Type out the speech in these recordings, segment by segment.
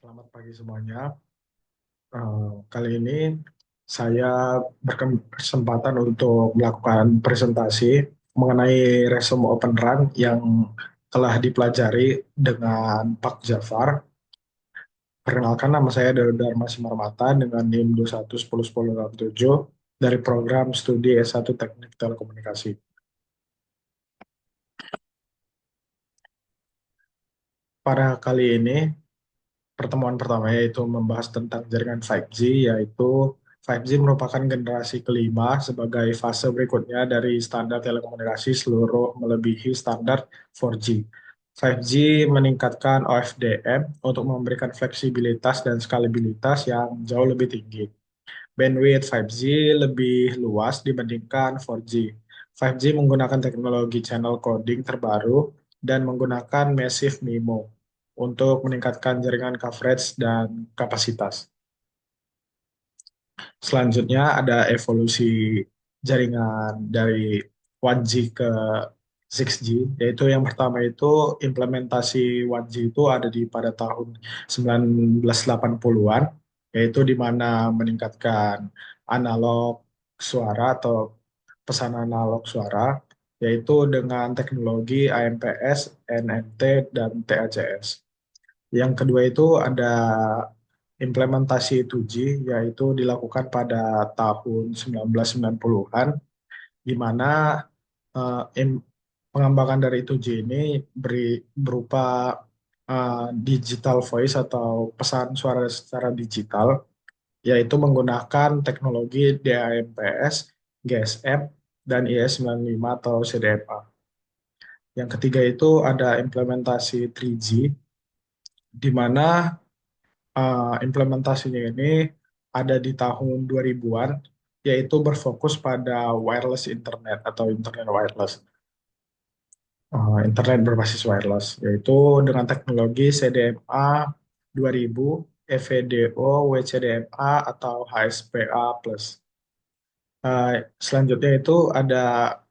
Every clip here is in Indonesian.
Selamat pagi semuanya. Kali ini saya berkesempatan untuk melakukan presentasi mengenai resume Open Run yang telah dipelajari dengan Pak Jafar. Perkenalkan, nama saya Dharma Simarmata dengan NIM 21101067 dari program studi S1 Teknik Telekomunikasi. Pada kali ini pertemuan pertama yaitu membahas tentang jaringan 5G, yaitu 5G merupakan generasi kelima sebagai fase berikutnya dari standar telekomunikasi seluruh melebihi standar 4G. 5G meningkatkan OFDM untuk memberikan fleksibilitas dan skalabilitas yang jauh lebih tinggi. Bandwidth 5G lebih luas dibandingkan 4G. 5G menggunakan teknologi channel coding terbaru dan menggunakan Massive MIMO untuk meningkatkan jaringan coverage dan kapasitas. Selanjutnya ada evolusi jaringan dari 1G ke 6G, yaitu yang pertama itu implementasi 1G itu ada di pada tahun 1980-an, yaitu di mana meningkatkan analog suara atau pesan analog suara, yaitu dengan teknologi AMPS, NMT, dan TACS. Yang kedua itu ada implementasi 2G, yaitu dilakukan pada tahun 1990-an, di mana pengembangan dari 2G ini berupa digital voice atau pesan suara secara digital, yaitu menggunakan teknologi DAMPS, GSM, dan IS95 atau CDMA. Yang ketiga itu ada implementasi 3G, di mana implementasinya ini ada di tahun 2000-an, yaitu berfokus pada wireless internet atau internet wireless. Internet berbasis wireless, yaitu dengan teknologi CDMA 2000, EVDO, WCDMA, atau HSPA+. Selanjutnya itu ada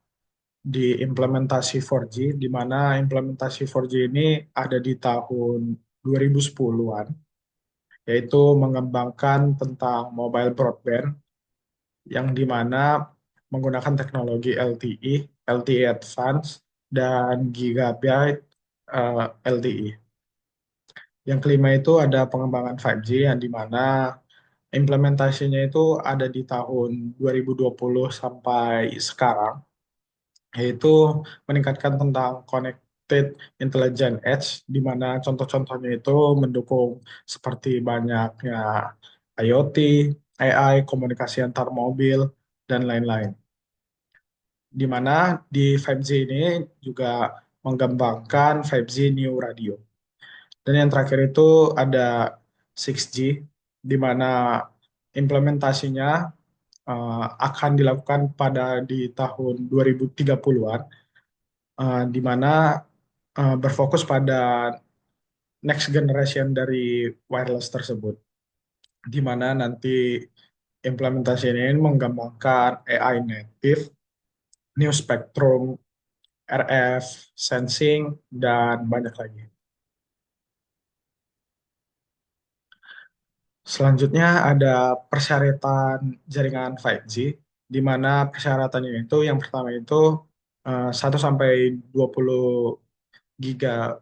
di implementasi 4G, di mana implementasi 4G ini ada di tahun 2010-an, yaitu mengembangkan tentang mobile broadband yang di mana menggunakan teknologi LTE, LTE Advanced, dan Gigabit LTE. Yang kelima itu ada pengembangan 5G yang di mana implementasinya itu ada di tahun 2020 sampai sekarang, yaitu meningkatkan tentang Connected Intelligent Edge, di mana contoh-contohnya itu mendukung seperti banyaknya IoT, AI, komunikasi antar mobil, dan lain-lain. Di mana di 5G ini juga mengembangkan 5G New Radio. Dan yang terakhir itu ada 6G, di mana implementasinya akan dilakukan pada di tahun 2030-an, di mana berfokus pada next generation dari wireless tersebut, di mana nanti implementasi ini mengembangkan AI native, new spectrum, RF, sensing, dan banyak lagi. Selanjutnya ada persyaratan jaringan 5G, di mana persyaratannya itu yang pertama itu 1 sampai 20 gigabit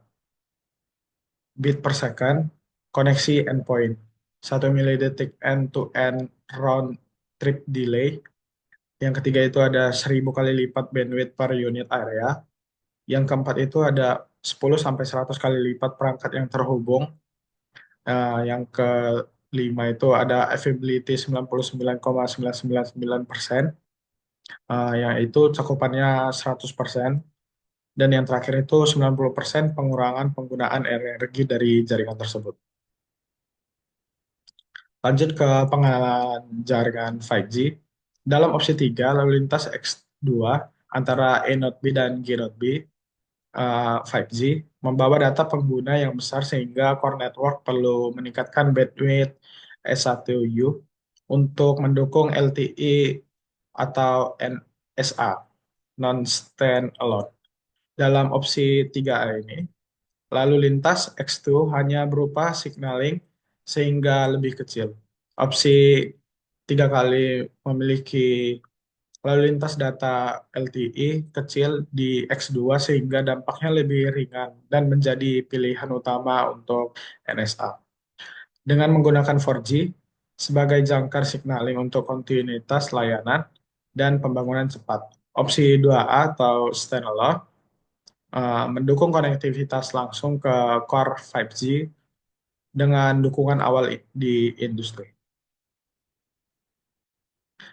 per second koneksi endpoint, 1 milidetik end-to-end round trip delay. Yang ketiga itu ada 1000 kali lipat bandwidth per unit area. Yang keempat itu ada 10 sampai 100 kali lipat perangkat yang terhubung. Yang kelima itu ada availability 99,999%, yang itu cakupannya 100%. Dan yang terakhir itu 90% pengurangan penggunaan energi dari jaringan tersebut. Lanjut ke pengenalan jaringan 5G. Dalam opsi 3, lalu lintas X2 antara A node B dan G node B, 5G membawa data pengguna yang besar sehingga core network perlu meningkatkan bandwidth S1U untuk mendukung LTE atau NSA, non-standalone. Dalam opsi 3A ini, lalu lintas X2 hanya berupa signaling sehingga lebih kecil. Opsi tiga kali memiliki lalu lintas data LTE kecil di X2 sehingga dampaknya lebih ringan dan menjadi pilihan utama untuk NSA. Dengan menggunakan 4G sebagai jangkar signaling untuk kontinuitas layanan dan pembangunan cepat. Opsi 2A atau standalone mendukung konektivitas langsung ke core 5G dengan dukungan awal di industri.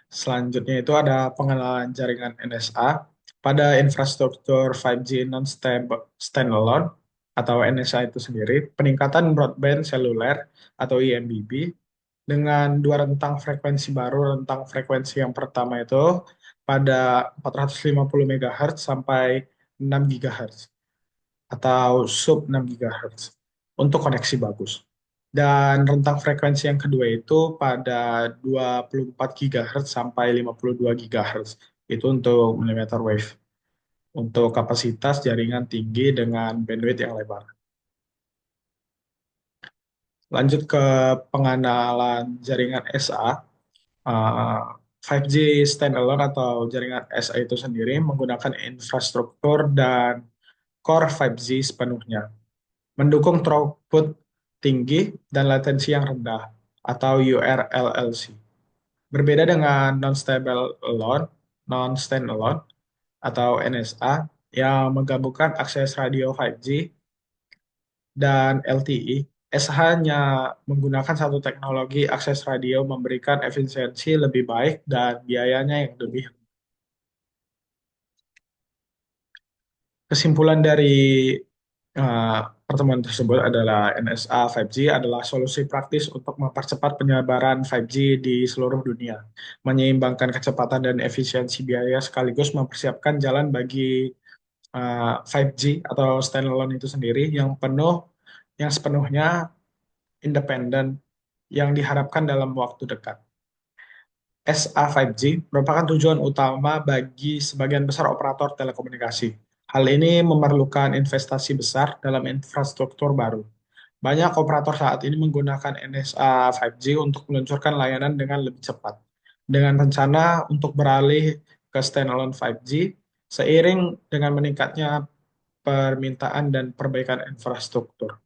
Selanjutnya itu ada pengenalan jaringan NSA pada infrastruktur 5G non-standalone atau NSA itu sendiri, peningkatan broadband seluler atau IMBB dengan dua rentang frekuensi baru. Rentang frekuensi yang pertama itu pada 450 MHz sampai 6 GHz atau sub 6 GHz untuk koneksi bagus. Dan rentang frekuensi yang kedua itu pada 24 GHz sampai 52 GHz. Itu untuk millimeter wave. Untuk kapasitas jaringan tinggi dengan bandwidth yang lebar. Lanjut ke pengenalan jaringan SA. uh, 5G standalone atau jaringan SA itu sendiri menggunakan infrastruktur dan core 5G sepenuhnya, mendukung throughput tinggi dan latensi yang rendah atau URLLC. Berbeda dengan non-standalone atau NSA yang menggabungkan akses radio 5G dan LTE, hanya menggunakan satu teknologi akses radio memberikan efisiensi lebih baik dan biayanya yang lebih. Kesimpulan dari uh, pertemuan tersebut adalah NSA 5G adalah solusi praktis untuk mempercepat penyebaran 5G di seluruh dunia, menyeimbangkan kecepatan dan efisiensi biaya sekaligus mempersiapkan jalan bagi 5G atau standalone itu sendiri yang sepenuhnya independen yang diharapkan dalam waktu dekat. SA 5G merupakan tujuan utama bagi sebagian besar operator telekomunikasi. Hal ini memerlukan investasi besar dalam infrastruktur baru. Banyak operator saat ini menggunakan NSA 5G untuk meluncurkan layanan dengan lebih cepat. Dengan rencana untuk beralih ke standalone 5G seiring dengan meningkatnya permintaan dan perbaikan infrastruktur.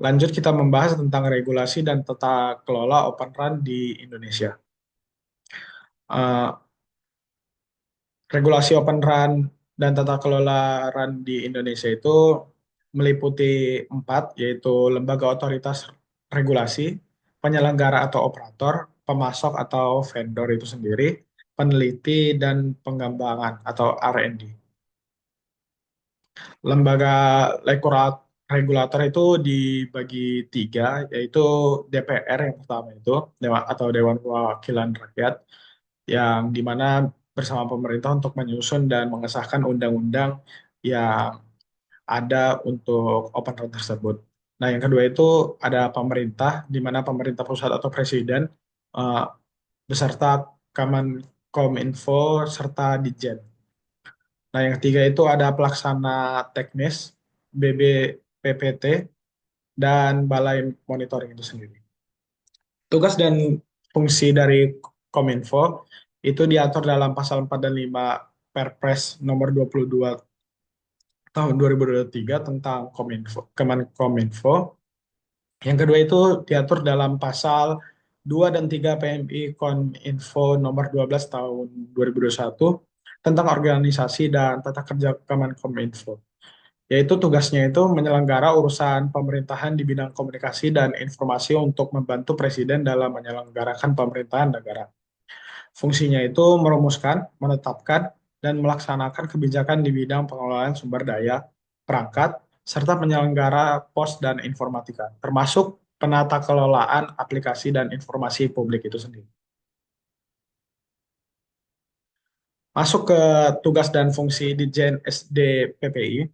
Lanjut kita membahas tentang regulasi dan tata kelola Open RAN di Indonesia. Uh, Regulasi Open RAN dan tata kelola RAN di Indonesia itu meliputi empat, yaitu lembaga otoritas regulasi, penyelenggara atau operator, pemasok atau vendor itu sendiri, peneliti, dan pengembangan atau R&D. Lembaga regulator itu dibagi tiga, yaitu DPR yang pertama itu, atau Dewan Perwakilan Rakyat, yang dimana bersama pemerintah untuk menyusun dan mengesahkan undang-undang yang ada untuk open RAN tersebut. Nah, yang kedua itu ada pemerintah, di mana pemerintah pusat atau presiden eh, beserta Kemenkominfo serta Ditjen. Nah, yang ketiga itu ada pelaksana teknis, BBPPT, dan Balai Monitoring itu sendiri. Tugas dan fungsi dari Kominfo itu diatur dalam pasal 4 dan 5 Perpres nomor 22 tahun 2023 tentang Kemenkominfo. Yang kedua itu diatur dalam pasal 2 dan 3 PMI Kominfo nomor 12 tahun 2021 tentang organisasi dan tata kerja Kemenkominfo. Yaitu tugasnya itu menyelenggara urusan pemerintahan di bidang komunikasi dan informasi untuk membantu Presiden dalam menyelenggarakan pemerintahan negara. Fungsinya itu merumuskan, menetapkan, dan melaksanakan kebijakan di bidang pengelolaan sumber daya, perangkat, serta penyelenggara pos dan informatika, termasuk penata kelolaan aplikasi dan informasi publik itu sendiri. Masuk ke tugas dan fungsi Ditjen SDPPI.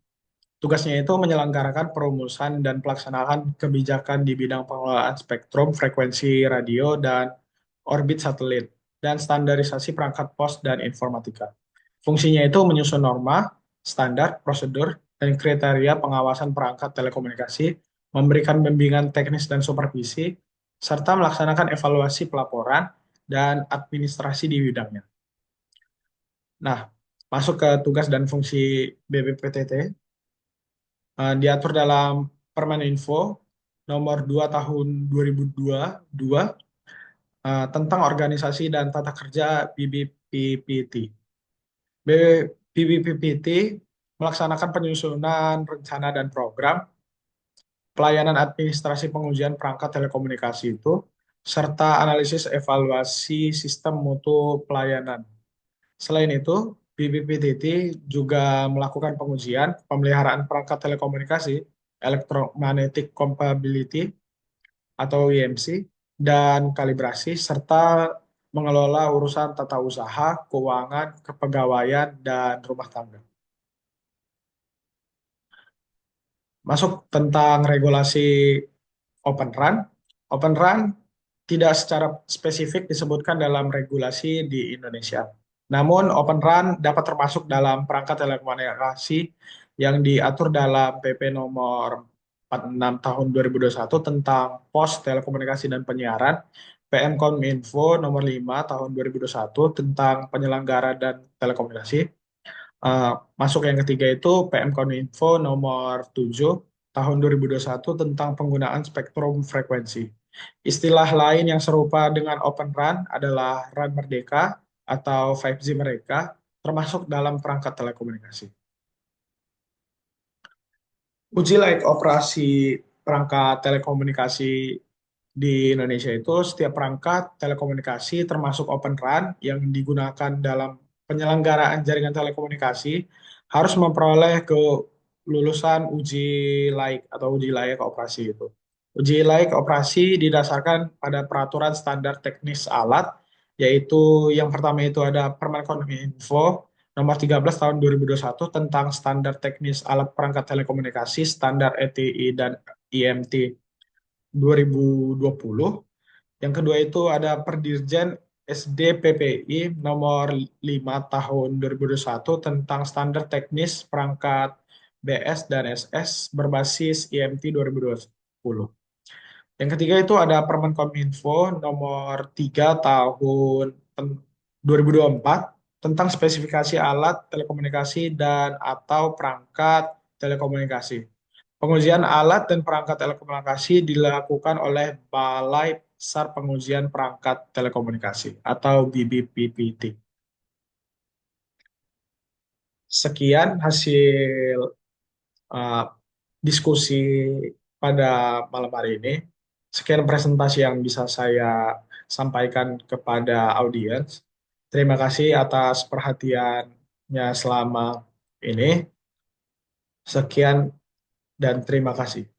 Tugasnya itu menyelenggarakan perumusan dan pelaksanaan kebijakan di bidang pengelolaan spektrum, frekuensi radio, dan orbit satelit, dan standarisasi perangkat pos dan informatika. Fungsinya itu menyusun norma, standar, prosedur, dan kriteria pengawasan perangkat telekomunikasi memberikan bimbingan teknis dan supervisi, serta melaksanakan evaluasi pelaporan dan administrasi di bidangnya. Nah, masuk ke tugas dan fungsi BPPTT, diatur dalam Permeninfo nomor 2 tahun 2022 tentang organisasi dan tata kerja BBPPT. BBPPT melaksanakan penyusunan rencana dan program, pelayanan administrasi pengujian perangkat telekomunikasi itu, serta analisis evaluasi sistem mutu pelayanan. Selain itu, BPPTT juga melakukan pengujian pemeliharaan perangkat telekomunikasi, electromagnetic compatibility atau EMC, dan kalibrasi, serta mengelola urusan tata usaha, keuangan, kepegawaian, dan rumah tangga. Masuk tentang regulasi Open Run. Open Run tidak secara spesifik disebutkan dalam regulasi di Indonesia. Namun, Open Run dapat termasuk dalam perangkat telekomunikasi yang diatur dalam PP nomor 46 tahun 2021 tentang Pos, Telekomunikasi, dan Penyiaran, PM Kominfo nomor 5 tahun 2021 tentang penyelenggara dan telekomunikasi. Uh, Masuk yang ketiga itu PM Kominfo nomor 7 tahun 2021 tentang penggunaan spektrum frekuensi. Istilah lain yang serupa dengan Open RAN adalah RAN Merdeka atau 5G mereka, termasuk dalam perangkat telekomunikasi. Uji layak operasi perangkat telekomunikasi di Indonesia itu setiap perangkat telekomunikasi termasuk Open RAN yang digunakan dalam penyelenggaraan jaringan telekomunikasi harus memperoleh kelulusan uji layak atau uji layak operasi itu. Uji layak operasi didasarkan pada peraturan standar teknis alat, yaitu yang pertama itu ada Permenkominfo nomor 13 tahun 2021 tentang standar teknis alat perangkat telekomunikasi, standar ETI dan IMT 2020. Yang kedua itu ada Perdirjen SDPPI nomor 5 tahun 2021 tentang standar teknis perangkat BS dan SS berbasis IMT 2020. Yang ketiga itu ada Permenkominfo nomor 3 tahun 2024 tentang spesifikasi alat telekomunikasi dan atau perangkat telekomunikasi. Pengujian alat dan perangkat telekomunikasi dilakukan oleh Balai Besar Pengujian Perangkat Telekomunikasi atau BBPPT. Sekian hasil uh, diskusi pada malam hari ini. Sekian presentasi yang bisa saya sampaikan kepada audiens. Terima kasih atas perhatiannya selama ini. Sekian dan terima kasih.